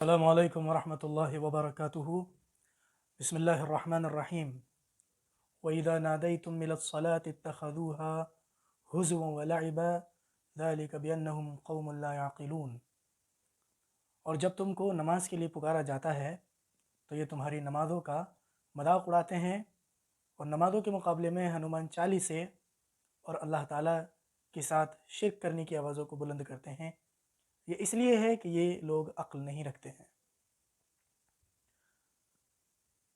السلام علیکم ورحمۃ اللہ وبرکاتہ۔ بسم اللہ الرحمن الرحیم۔ وَإِذَا نَادَيْتُم إِلَى الصَّلَاةِ اتَّخَذُوهَا هُزُوًا وَلَعِبًا ذَلِكَ بِأَنَّهُمْ قَوْمٌ لَا يَعْقِلُونَ۔ اور جب تم کو نماز کے لیے پکارا جاتا ہے تو یہ تمہاری نمازوں کا مذاق اڑاتے ہیں اور نمازوں کے مقابلے میں ہنومان چالیسے اور اللہ تعالیٰ کے ساتھ شرک کرنے کی آوازوں کو بلند کرتے ہیں۔ یہ اس لیے ہے کہ یہ لوگ عقل نہیں رکھتے ہیں۔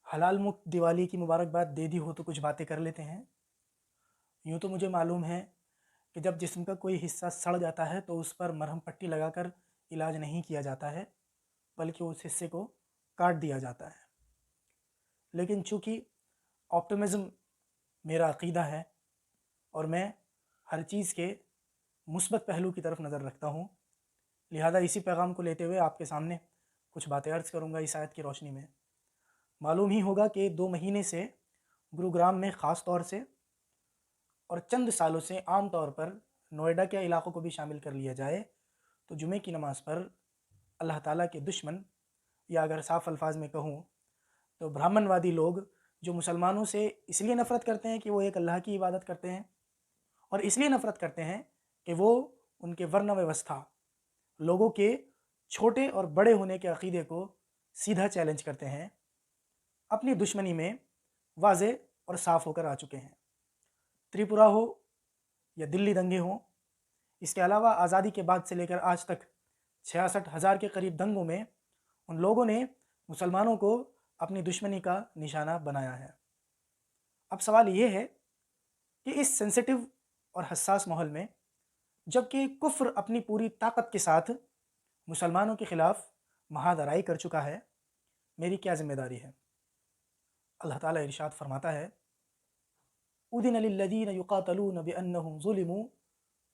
حلال مفت دیوالی کی مبارکباد دے دی ہو تو کچھ باتیں کر لیتے ہیں۔ یوں تو مجھے معلوم ہے کہ جب جسم کا کوئی حصہ سڑ جاتا ہے تو اس پر مرہم پٹی لگا کر علاج نہیں کیا جاتا ہے، بلکہ اس حصے کو کاٹ دیا جاتا ہے۔ لیکن چونکہ آپٹمزم میرا عقیدہ ہے اور میں ہر چیز کے مثبت پہلو کی طرف نظر رکھتا ہوں، لہذا اسی پیغام کو لیتے ہوئے آپ کے سامنے کچھ باتیں عرض کروں گا اس آیت کی روشنی میں۔ معلوم ہی ہوگا کہ 2 مہینے سے گروگرام میں خاص طور سے اور چند سالوں سے عام طور پر نوئیڈا کے علاقوں کو بھی شامل کر لیا جائے تو جمعے کی نماز پر اللہ تعالیٰ کے دشمن، یا اگر صاف الفاظ میں کہوں تو برہمن وادی لوگ، جو مسلمانوں سے اس لیے نفرت کرتے ہیں کہ وہ ایک اللہ کی عبادت کرتے ہیں، اور اس لیے نفرت کرتے ہیں کہ وہ ان کے ورنہ ویوستھا، لوگوں کے چھوٹے اور بڑے ہونے کے عقیدے کو سیدھا چیلنج کرتے ہیں، اپنی دشمنی میں واضح اور صاف ہو کر آ چکے ہیں۔ تریپورہ ہو یا دلی دنگے ہوں، اس کے علاوہ آزادی کے بعد سے لے کر آج تک 66,000 کے قریب دنگوں میں ان لوگوں نے مسلمانوں کو اپنی دشمنی کا نشانہ بنایا ہے۔ اب سوال یہ ہے کہ اس سینسٹیو اور حساس ماحول میں جب کہ کفر اپنی پوری طاقت کے ساتھ مسلمانوں کے خلاف مہادرائی کر چکا ہے، میری کیا ذمہ داری ہے؟ اللہ تعالیٰ ارشاد فرماتا ہے، اُذِنَ لِلَّذِينَ يُقَاتَلُونَ بِأَنَّهُمْ ظُلِمُوا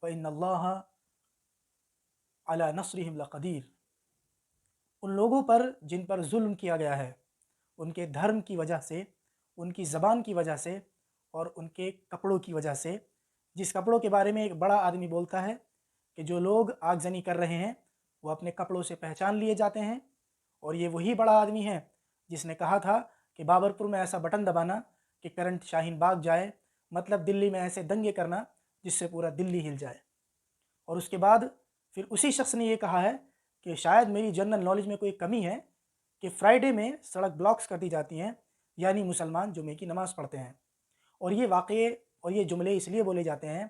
وَإِنَّ اللَّهَ عَلَى نَصْرِهِمْ لَقَدِيرٌ۔ ان لوگوں پر جن پر ظلم کیا گیا ہے، ان کے دھرم کی وجہ سے، ان کی زبان کی وجہ سے اور ان کے کپڑوں کی وجہ سے، جس کپڑوں کے بارے میں ایک بڑا آدمی بولتا ہے کہ جو لوگ آگ زنی کر رہے ہیں وہ اپنے کپڑوں سے پہچان لیے جاتے ہیں، اور یہ وہی بڑا آدمی ہے جس نے کہا تھا کہ بابرپور میں ایسا بٹن دبانا کہ کرنٹ شاہین باغ جائے، مطلب دلی میں ایسے دنگے کرنا جس سے پورا دلی ہل جائے۔ اور اس کے بعد پھر اسی شخص نے یہ کہا ہے کہ شاید میری جنرل نالج میں کوئی کمی ہے کہ فرائیڈے میں سڑک بلاکس کر دی جاتی ہیں، یعنی مسلمان جمعے کی نماز پڑھتے ہیں، اور یہ واقعے اور یہ جملے اس لیے بولے جاتے ہیں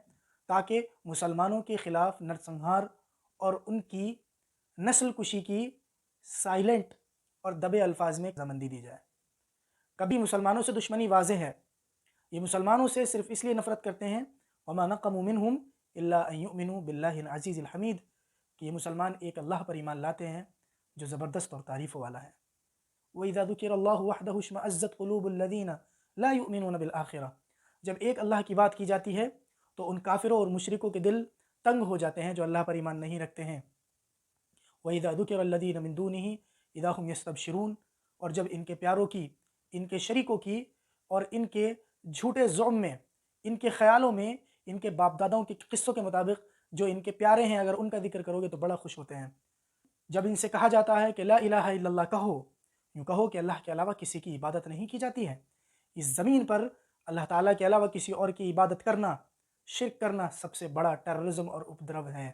تاکہ مسلمانوں کے خلاف نرسنہار اور ان کی نسل کشی کی سائلنٹ اور دبے الفاظ میں رضامندی دی جائے۔ کبھی مسلمانوں سے دشمنی واضح ہے، یہ مسلمانوں سے صرف اس لیے نفرت کرتے ہیں وَمَا نَقَمُوا مِنْهُمْ إِلَّا أَن يُؤْمِنُوا بِاللَّهِ الْعَزِيزِ الْحَمِيدِ، کہ یہ مسلمان ایک اللہ پر ایمان لاتے ہیں جو زبردست اور تعریفوں والا ہے۔ وَإِذَا ذُكِرَ اللَّهُ وَحْدَهُ اشْمَأَزَّتْ قُلُوبُ الَّذِينَ لَا يُؤْمِنُونَ بِالْآخِرَةِ، جب ایک اللہ کی بات کی جاتی ہے تو ان کافروں اور مشرکوں کے دل تنگ ہو جاتے ہیں جو اللہ پر ایمان نہیں رکھتے ہیں۔ وَإِذَا ذُكِرَ الَّذِينَ مِن دُونِهِ إِذَا هُمْ يَسْتَبْشِرُونَ، اور جب ان کے پیاروں کی، ان کے شریکوں کی اور ان کے جھوٹے زعم میں، ان کے خیالوں میں، ان کے باپ داداؤں کے قصوں کے مطابق جو ان کے پیارے ہیں، اگر ان کا ذکر کرو گے تو بڑا خوش ہوتے ہیں۔ جب ان سے کہا جاتا ہے کہ لا الہ الا اللہ کہو، یوں کہو کہ اللہ کے علاوہ کسی کی عبادت نہیں کی جاتی ہے، اس زمین پر اللہ تعالیٰ کے علاوہ کسی اور کی عبادت کرنا، شرک کرنا سب سے بڑا ٹیررزم اور اپدرو ہے۔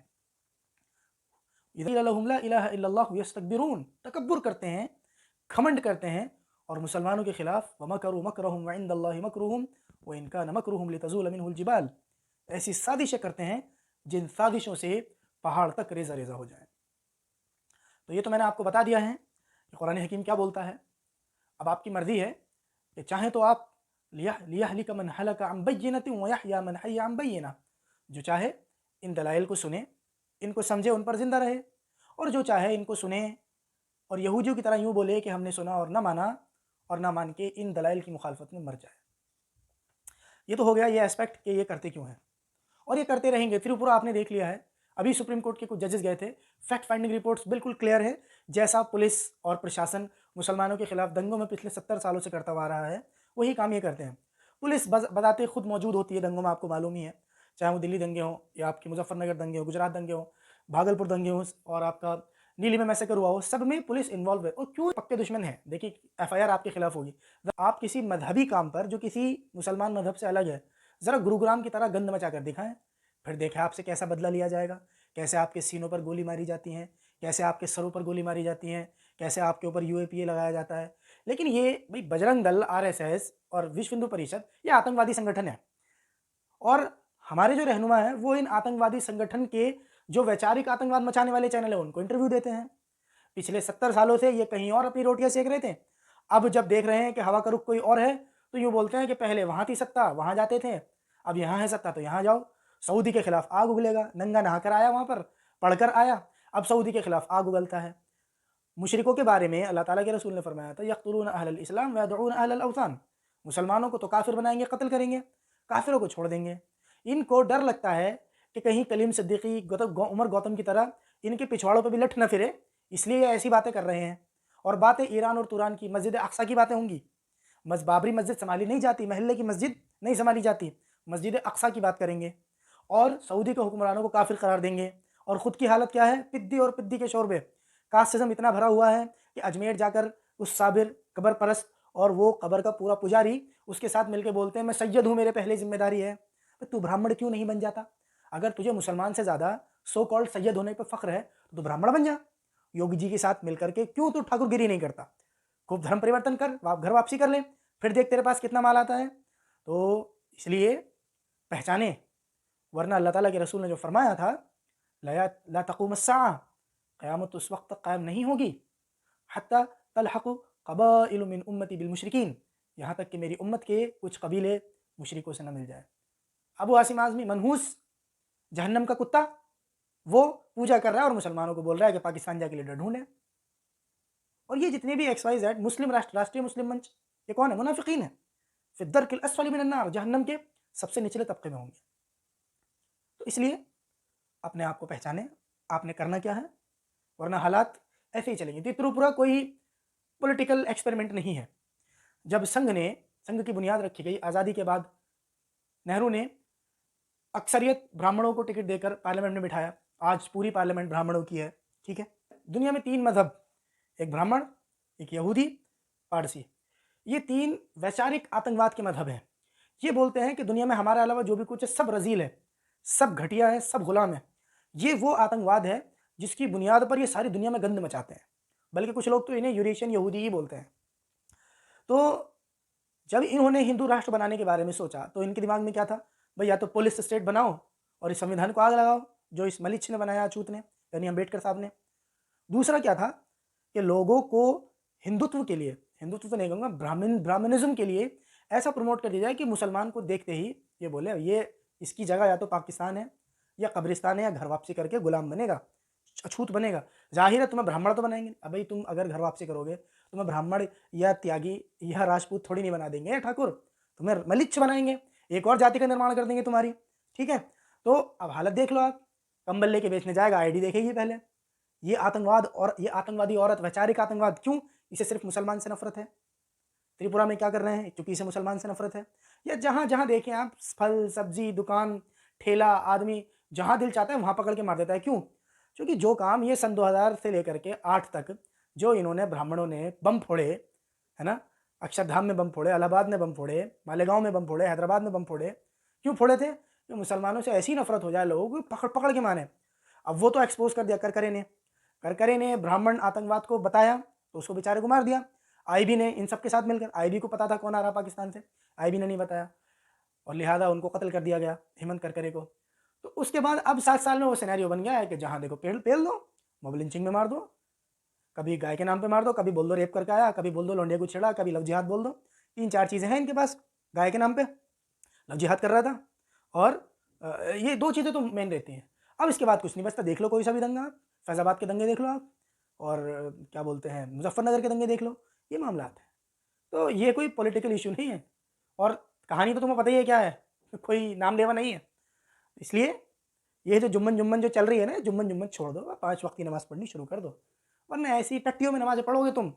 اذا قیل لهم لا الہ الا اللہ یستکبرون، تکبر کرتے ہیں، گھمنڈ کرتے ہیں، اور مسلمانوں کے خلاف ومکروا مکرهم وعند اللہ مکرهم وان کان مکرهم لتزول منه الجبال، ایسی سازشیں کرتے ہیں جن سازشوں سے پہاڑ تک ریزہ ریزہ ہو جائیں۔ تو یہ تو میں نے آپ کو بتا دیا ہے کہ قرآن حکیم کیا بولتا ہے۔ اب آپ کی مرضی ہے کہ چاہیں تو آپ لیہلک من ہلک عن بینۃ ویحیی من حی عن بینہ، جو چاہے ان دلائل کو سنے، ان کو سمجھے، ان پر زندہ رہے، اور جو چاہے ان کو سنے اور یہودیوں کی طرح یوں بولے کہ ہم نے سنا اور نہ مانا، اور نہ مان کے ان دلائل کی مخالفت میں مر جائے۔ یہ تو ہو گیا یہ اسپیکٹ کہ یہ کرتے کیوں ہیں، اور یہ کرتے رہیں گے۔ تریپورہ آپ نے دیکھ لیا ہے، ابھی سپریم کورٹ کے کچھ ججز گئے تھے، فیکٹ فائنڈنگ رپورٹس بالکل کلیئر ہے، جیسا پولیس اور پرشاسن مسلمانوں کے خلاف دنگوں میں پچھلے 70 سالوں سے کرتا ہوا آ رہا ہے، وہی کام یہ کرتے ہیں۔ پولیس بذات خود موجود ہوتی ہے دنگوں میں، آپ کو معلوم ہی ہے، چاہے وہ دلی دنگے ہوں یا آپ کے مظفر نگر دنگے ہوں، گجرات دنگے ہوں، بھاگلپور دنگے ہوں، اور آپ کا نیلی میں میسیکر ہوا ہو، سب میں پولیس انوالو ہے، اور کیوں؟ پکے دشمن ہیں۔ دیکھیے ایف آئی آر آپ کے خلاف ہوگی، آپ کسی مذہبی کام پر جو کسی مسلمان مذہب سے الگ ہے ذرا گروگرام کی طرح گند مچا کر دکھائیں، پھر دیکھیں آپ سے کیسا بدلہ لیا جائے گا، کیسے آپ کے سینوں پر گولی ماری جاتی ہیں، کیسے آپ کے سروں پر گولی ماری جاتی ہیں، کیسے آپ کے اوپر یو اے پی اے لگایا جاتا ہے۔ لیکن یہ بھائی بجرنگ دل، آر ایس ایس اور وشو ہندو پریشد یہ آتنکوادی سنگٹھن ہے، اور ہمارے جو رہنما ہیں وہ ان آتنکوادی سنگٹھن کے جو ویچارک آتنکواد مچانے والے چینل ہیں ان کو انٹرویو دیتے ہیں۔ پچھلے 70 سالوں سے یہ کہیں اور اپنی روٹیاں سیک رہے تھے، اب جب دیکھ رہے ہیں کہ ہوا کا رخ کوئی اور ہے تو یوں بولتے ہیں کہ پہلے وہاں تھی ستا وہاں جاتے تھے، اب یہاں ہے ستا تو یہاں جاؤ۔ سعودی کے خلاف آگ اگلے گا، ننگا نہا کر آیا وہاں پر، پڑھ کر آیا، اب سعودی کے خلاف آگ اگلتا ہے۔ مشرکوں کے بارے میں اللہ تعالیٰ کے رسول نے فرمایا تھا یقتلون اہل الاسلام ویدعون اہل الاوثان، مسلمانوں کو تو کافر بنائیں گے، قتل کریں گے، کافروں کو چھوڑ دیں گے۔ ان کو ڈر لگتا ہے کہ کہیں کلیم صدیقی، عمر گوتم کی طرح ان کے پچھواڑوں پہ بھی لٹھ نہ پھرے، اس لیے یہ ایسی باتیں کر رہے ہیں۔ اور باتیں ایران اور توران کی مسجد اقصیٰ کی باتیں ہوں گی، بابری مسجد سنبھالی نہیں جاتی، محلے کی مسجد نہیں سنبھالی جاتی، مسجد اقصیٰ کی بات کریں گے، اور سعودی کے حکمرانوں کو کافر قرار دیں گے، اور خود کی حالت کیا ہے؟ پدی اور پدی کے شوربے، کاسٹزم اتنا بھرا ہوا ہے کہ اجمیر جا کر اس صابر قبر پرست اور وہ قبر کا پورا پجاری اس کے ساتھ مل کے بولتے ہیں میں سید ہوں، میرے پہلے ذمہ داری ہے۔ تو برہمن کیوں نہیں بن جاتا؟ اگر تجھے مسلمان سے زیادہ سو کالڈ سید ہونے پہ فخر ہے تو برہمن بن جا، یوگی جی کے ساتھ مل کر کے کیوں تو ٹھاکر گیری نہیں کرتا؟ خوب دھرم پریورتن کر، گھر واپسی کر لیں، پھر دیکھ تیرے پاس کتنا مال آتا ہے۔ تو اس لیے پہچانے، ورنہ اللہ تعالیٰ کے رسول نے جو فرمایا تھا لا تقوم الساعہ، قیامت اس وقت تک قائم نہیں ہوگی حتی تلحق قبائل من امتی بالمشرکین، یہاں تک کہ میری امت کے کچھ قبیلے مشرکوں سے نہ مل جائے۔ ابو عاصم اعظمی منحوس جہنم کا کتا، وہ پوجا کر رہا ہے اور مسلمانوں کو بول رہا ہے کہ پاکستان جا کے لیڈر ڈھونڈیں۔ اور یہ جتنے بھی ایکس وائی زیڈ مسلم راشٹریہ مسلم منچ، یہ کون ہے؟ منافقین ہیں، فی الدرک الاسفل من النار، جہنم کے سب سے نچلے طبقے میں ہوں گے۔ تو اس لیے اپنے آپ کو پہچانے، آپ نے کرنا کیا ہے، ورنہ حالات ایسے ہی چلیں گے۔ تریپورہ کوئی پولیٹیکل ایکسپیریمنٹ نہیں ہے۔ جب سنگھ کی بنیاد رکھی گئی آزادی کے بعد، نہرو نے اکثریت برہمنوں کو ٹکٹ دے کر پارلیمنٹ میں بٹھایا، آج پوری پارلیمنٹ برہمنوں کی ہے، ٹھیک ہے۔ دنیا میں 3 مذہب، ایک برہمن، ایک یہودی، پارسی، یہ 3 ویچارک آتنکواد کے مذہب ہیں۔ یہ بولتے ہیں کہ دنیا میں ہمارے علاوہ جو بھی کچھ ہے سب رذیل ہے، سب گھٹیا ہے، سب غلام ہے۔ یہ وہ آتنکواد ہے جس کی بنیاد پر یہ ساری دنیا میں گند مچاتے ہیں، بلکہ کچھ لوگ تو انہیں یوریشین یہودی ہی بولتے ہیں۔ تو جب انہوں نے ہندو راشٹر بنانے کے بارے میں سوچا تو ان کے دماغ میں کیا تھا؟ بھئی یا تو پولیس اسٹیٹ بناؤ اور اس سمویدھان کو آگ لگاؤ جو اس ملچ نے بنایا، چوت نے، یعنی امبیڈکر صاحب نے۔ دوسرا کیا تھا کہ لوگوں کو ہندوتو کے لیے، ہندوتو تو نہیں کہوں گا، برہمنزم کے لیے ایسا پروموٹ کر دیا جائے کہ مسلمان کو دیکھتے ہی یہ بولے یہ اس کی جگہ یا تو پاکستان ہے یا قبرستان ہے، یا گھر واپسی کر کے غلام بنے گا، اچھوت بنے گا۔ ظاہر ہے تمہیں برہمن تو بنائیں گے، اب بھائی تم اگر گھر واپسی کرو گے تمہیں برہمن یا تیاگی یا راجپوت تھوڑی نہیں بنا دیں گے ٹھاکر، تمہیں ملچ بنائیں گے، ایک اور جاتی کا نرمان کر دیں گے تمہاری، ٹھیک ہے۔ تو اب حالت دیکھ لو، آپ کمبل لے کے بیچنے جائے گا، آئی ڈی دیکھے گی پہلے۔ یہ آتنکواد اور یہ آتنکوادی عورت، ویچارک آتنکواد، کیوں؟ اسے صرف مسلمان سے نفرت ہے۔ تریپورہ میں کیا کر رہے ہیں؟ چونکہ اسے مسلمان سے نفرت ہے۔ یا جہاں جہاں دیکھیں آپ، پھل سبزی دکان ٹھیلا، آدمی جہاں دل چاہتا ہے وہاں پکڑ کے مار دیتا ہے، کیوں؟ کیونکہ جو کام یہ سن 2000 سے لے کر کے 8 تک جو انہوں نے برہمنوں نے بم پھوڑے، ہے نا، اکشردھام میں بم پھوڑے، الہ آباد میں بم پھوڑے، مالیگاؤں میں بم پھوڑے، حیدرآباد میں بم پھوڑے، کیوں پھوڑے تھے؟ کہ مسلمانوں سے ایسی نفرت ہو جائے لوگوں کو پکڑ پکڑ کے مارے۔ اب وہ تو ایکسپوز کر دیا کرکرے نے برہمن آتنکواد کو بتایا تو اس کو بیچارے کو مار دیا۔ آئی بی نے ان سب کے ساتھ مل کر، آئی بی کو پتا تھا کون آ رہا پاکستان سے، آئی بی نے نہیں بتایا اور لہٰذا ان کو قتل کر دیا گیا، ہیمنت کرکرے کو۔ تو اس کے بعد اب 7 سال میں وہ سینیریو بن گیا ہے کہ جہاں دیکھو پیل دو، موب لنچنگ میں مار دو، کبھی گائے کے نام پہ مار دو، کبھی بول دو ریپ کر کے آیا، کبھی بول دو لونڈے کو چھیڑا، کبھی لو جہاد بول دو۔ 3-4 چیزیں ہیں ان کے پاس گائے کے نام پہ، لو جہاد کر رہا تھا، اور یہ 2 چیزیں تو مین رہتی ہیں۔ اب اس کے بعد کچھ نہیں بچتا، دیکھ لو کوئی سا بھی دنگا، فیض آباد کے دنگے دیکھ لو آپ، اور کیا بولتے ہیں مظفر نگر کے دنگے دیکھ لو، یہ معاملات ہیں۔ تو یہ کوئی پولیٹیکل ایشو نہیں ہے، اور کہانی تو تمہیں پتہ ہی ہے کیا ہے، کوئی نام لیوا نہیں ہے۔ اس لیے یہ جو جمن جو چل رہی ہے نا، جمن چھوڑ دو، 5 وقت کی نماز پڑھنی شروع کر دو، ورنہ ایسی ٹٹیوں میں نمازیں پڑھو گے تم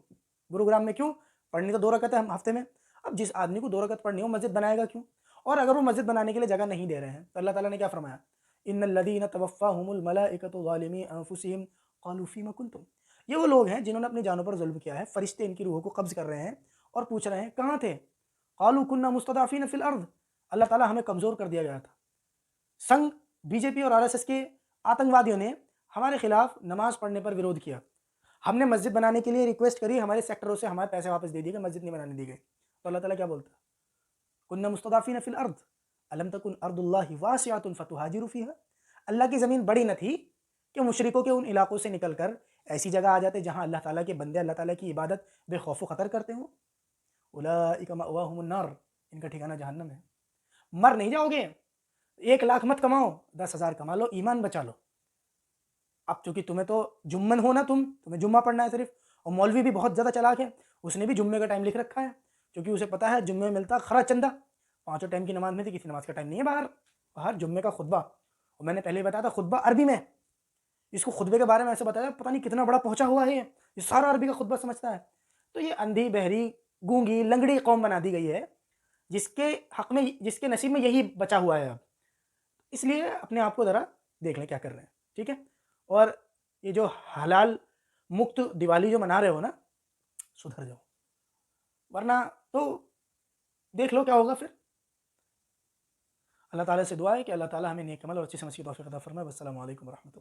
گروگرام میں، کیوں پڑھنی تو 2 رکعت ہے ہفتے میں۔ اب جس آدمی کو 2 رکعت پڑھنی ہو مسجد بنائے گا کیوں؟ اور اگر وہ مسجد بنانے کے لیے جگہ نہیں دے رہے ہیں تو اللہ تعالیٰ نے کیا فرمایا؟ ان الذین توفاہم الملائکۃ ظالمی انفسہم قالوا فیما کنتم، یہ وہ لوگ ہیں جنہوں نے اپنی جانوں پر ظلم کیا ہے. فرشتے ان کی روحوں کو قبض کر رہے ہیں اور پوچھ رہے ہیں کہاں تھے؟ قالوا كنا مستضعفين في الارض. اللہ تعالیٰ ہمیں کمزور کر دیا گیا تھا. سنگ بی جے پی اور RSS کے آتنکوادیوں نے ہمارے خلاف نماز پڑھنے پر ویرودھ کیا. ہم نے مسجد بنانے کے لیے ریکویسٹ کری, ہمارے سیکٹروں سے ہمارے پیسے واپس دے دیے گئے, مسجد نہیں بنانے دی گئی. تو اللہ تعالیٰ کیا بولتا ہے؟ كنا مستضعفين في الارض الم تكن ارض اللہ واسعة فتهاجروا فيها. اللہ کی زمین بڑی نہ تھی کہ مشرکوں کے ان علاقوں سے نکل کر ایسی جگہ آ جاتے جہاں اللہ تعالیٰ کے بندے اللہ تعالیٰ کی عبادت بے خوف و خطر کرتے ہوں. اولئک مأواہم النار, ان کا ٹھکانہ جہنم ہے. مر نہیں جاؤ گے, 1,00,000 مت کماؤ, 10,000 کما لو, ایمان بچا لو. اب چونکہ تمہیں تو جمن ہو نا, تمہیں جمعہ پڑھنا ہے صرف, اور مولوی بھی بہت زیادہ چلاک ہے, اس نے بھی جمعے کا ٹائم لکھ رکھا ہے کیونکہ اسے پتا ہے جمعے میں ملتا خرا چندہ. 5 ٹائم کی نماز میں تھی, کسی نماز کا ٹائم نہیں ہے باہر جمعے کا خطبہ. اور میں نے پہلے بتایا تھا خطبہ عربی میں, اس کو خطبے کے بارے میں ایسے بتایا پتہ نہیں کتنا بڑا پہنچا ہوا ہے, یہ سارا عربی کا خطبہ سمجھتا ہے. تو یہ اندھی بہری گونگی لنگڑی قوم بنا دی گئی ہے جس کے حق میں, جس کے نصیب میں یہی بچا ہوا ہے اب. اس لیے اپنے آپ کو ذرا دیکھ لیں کیا کر رہے ہیں, ٹھیک ہے. اور یہ جو حلال مکت دیوالی جو منا رہے ہو نا, سدھر جاؤ, ورنہ تو دیکھ لو کیا ہوگا پھر. اللہ تعالیٰ سے دعا ہے کہ اللہ تعالیٰ ہمیں نیک عمل اور اچھی سمجھ کی توفیق عطا فرمائے. والسلام علیکم ورحمۃ اللہ.